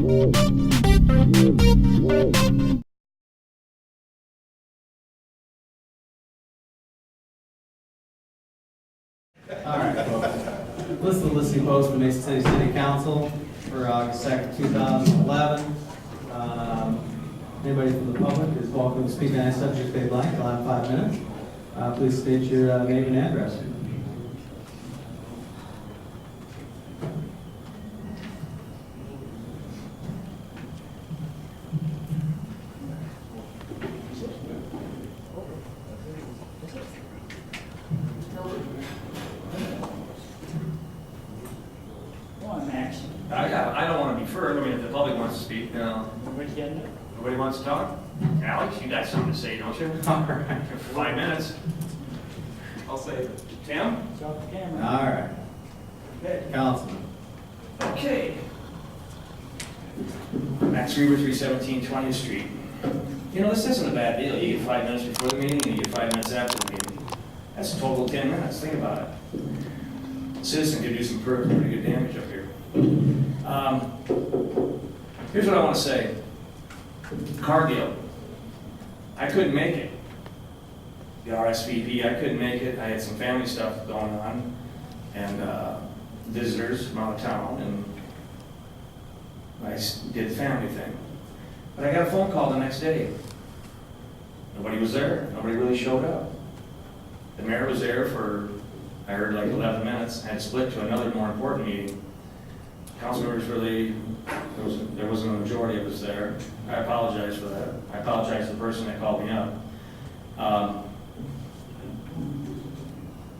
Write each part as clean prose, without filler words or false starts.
All right, folks. List of listing posts for Mason City City Council for August 2nd, 2011. Anybody from the public is welcome to speak on any subject they'd like. I'll have 5 minutes. Please state your name and address. I don't want to be first. I mean, if the public wants to speak, nobody wants to talk? Alex, you got something to say, don't you? All right. 5 minutes. I'll say, Tim? All right. Okay. Councilman. Okay. Max Reber, 317 20th Street. You know, this isn't a bad deal. You get 5 minutes before the meeting, and you get 5 minutes after the meeting. That's a total of 10 minutes. Think about it. Citizen could do some pretty good damage up here. Here's what I want to say. Cargill. I couldn't make it. The RSVP, I couldn't make it. I had some family stuff going on and visitors from out of town, and I did the family thing. But I got a phone call the next day. Nobody was there. Nobody really showed up. The mayor was there for, I heard, like 11 minutes. I had split to another more important meeting. Council members really, there wasn't a majority of us there. I apologize for that. I apologize to the person that called me up.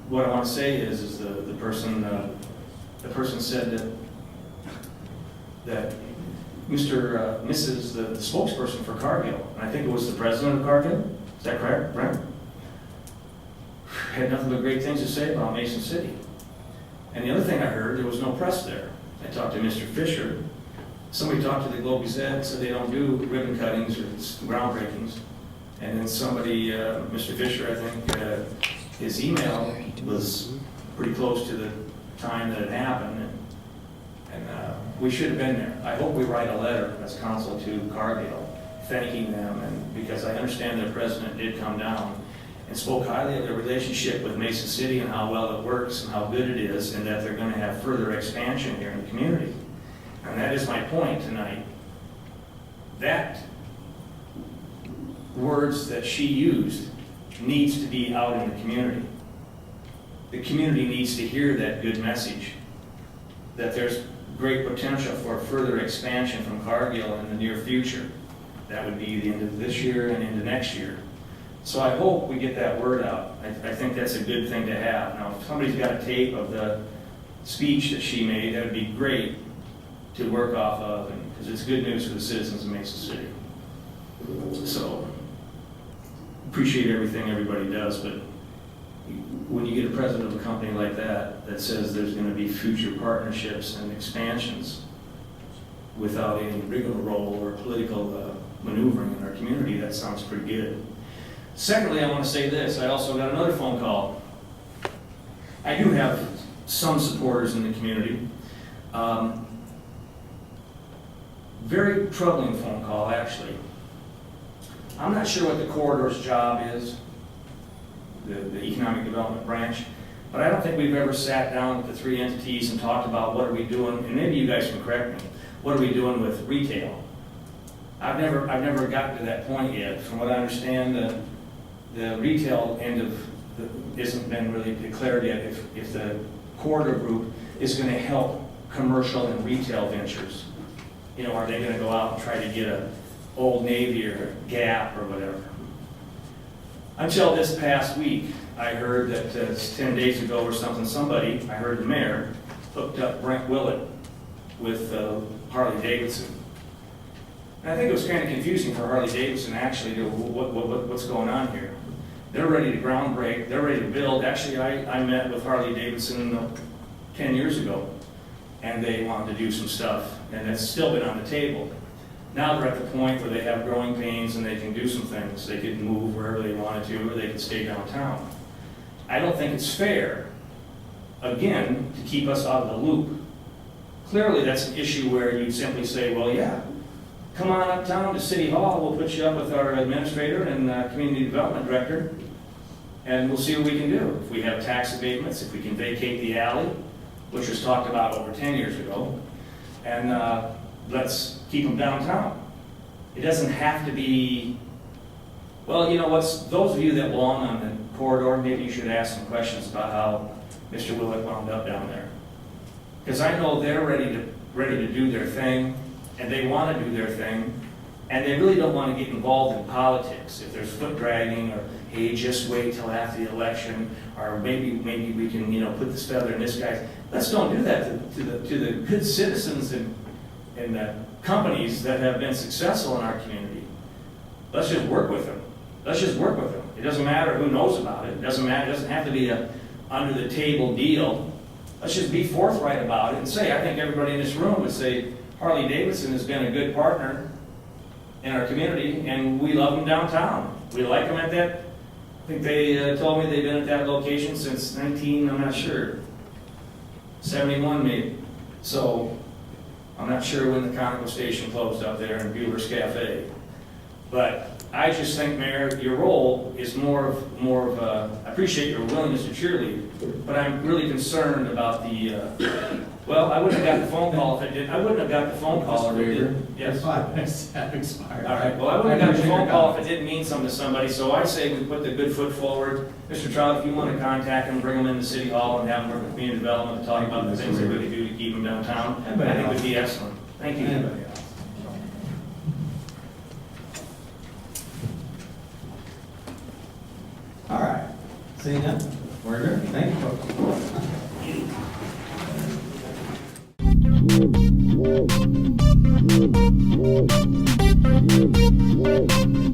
What I want to say is the person said that Mrs. the spokesperson for Cargill, and I think it was the president of Cargill. Is that correct, Brent? Had nothing but great things to say about Mason City. And the other thing I heard, there was no press there. I talked to Mr. Fisher. Somebody talked to the Globe Gazette, said they don't do ribbon cuttings or groundbreakings. And then somebody, Mr. Fisher, I think, his email was pretty close to the time that it happened. And we should have been there. I hope we write a letter as council to Cargill thanking them, and because I understand their president did come down and spoke highly of their relationship with Mason City and how well it works and how good it is, and that they're going to have further expansion here in the community. And that is my point tonight. That words that she used needs to be out in the community. The community needs to hear that good message, that there's great potential for further expansion from Cargill in the near future. That would be the end of this year and into next year. So I hope we get that word out. I think that's a good thing to have. Now, if somebody's got a tape of the speech that she made, that would be great to work off of, because it's good news for the citizens of Mason City. So, appreciate everything everybody does, but when you get a president of a company like that, that says there's going to be future partnerships and expansions without any rigmarole or political maneuvering in our community, that sounds pretty good. Secondly, I want to say this. I also got another phone call. I do have some supporters in the community. Very troubling phone call, actually. I'm not sure what the corridor's job is, the economic development branch, but I don't think we've ever sat down with the three entities and talked about what are we doing, and maybe you guys can correct me, what are we doing with retail? I've never gotten to that point yet. From what I understand, the retail end of isn't been really declared yet if the corridor group is going to help commercial and retail ventures. You know, are they going to go out and try to get a Old Navy or Gap or whatever? Until this past week, I heard that 10 days ago or something, I heard the mayor hooked up Brent Willett with Harley Davidson. And I think it was kind of confusing for Harley Davidson actually to what's going on here. They're ready to ground break, they're ready to build. Actually, I met with Harley Davidson 10 years ago, and they wanted to do some stuff, and it's still been on the table. Now they're at the point where they have growing pains and they can do some things. They could move wherever they wanted to, or they could stay downtown. I don't think it's fair, again, to keep us out of the loop clearly that's an issue where you'd simply say, well, yeah, come on uptown to City Hall, we'll put you up with our administrator and community development director, and we'll see what we can do. If we have tax abatements, if we can vacate the alley, which was talked about over 10 years ago, and let's keep them downtown. It doesn't have to be, well, you know what's, those of you that belong on the corridor, maybe you should ask some questions about how Mr. Willett wound up down there. Because I know they're ready to do their thing, and they want to do their thing, and they really don't want to get involved in politics. If there's foot dragging, or hey, just wait till after the election, or maybe we can, you know, put this feather in this guy's. Let's don't do that to the good citizens and the companies that have been successful in our community. Let's just work with them. Let's just work with them. It doesn't matter who knows about it. It doesn't matter. It doesn't have to be a under the table deal. Let's just be forthright about it and say, I think everybody in this room would say Harley Davidson has been a good partner in our community, and we love them downtown. We like them at that. I think they told me they've been at that location since I'm not sure, 71 maybe. So I'm not sure when the Conoco station closed up there in Bueller's Cafe. But I just think, Mayor, your role is more of I appreciate your willingness to cheerlead, but I'm really concerned about the, well, I wouldn't have got the phone call if it did. I wouldn't have got the phone call if it did. Yes. 5 minutes have expired. All right, well, I wouldn't have got the phone call if it didn't mean something to somebody, so I say we put the good foot forward. Mr. Trout, if you want to contact them, bring them into City Hall and have them work with community development to talk about the things they really do to keep them downtown, I think would be excellent. Thank you. Anybody else? All right, seeing none, we're adjourned. Thank you, folks.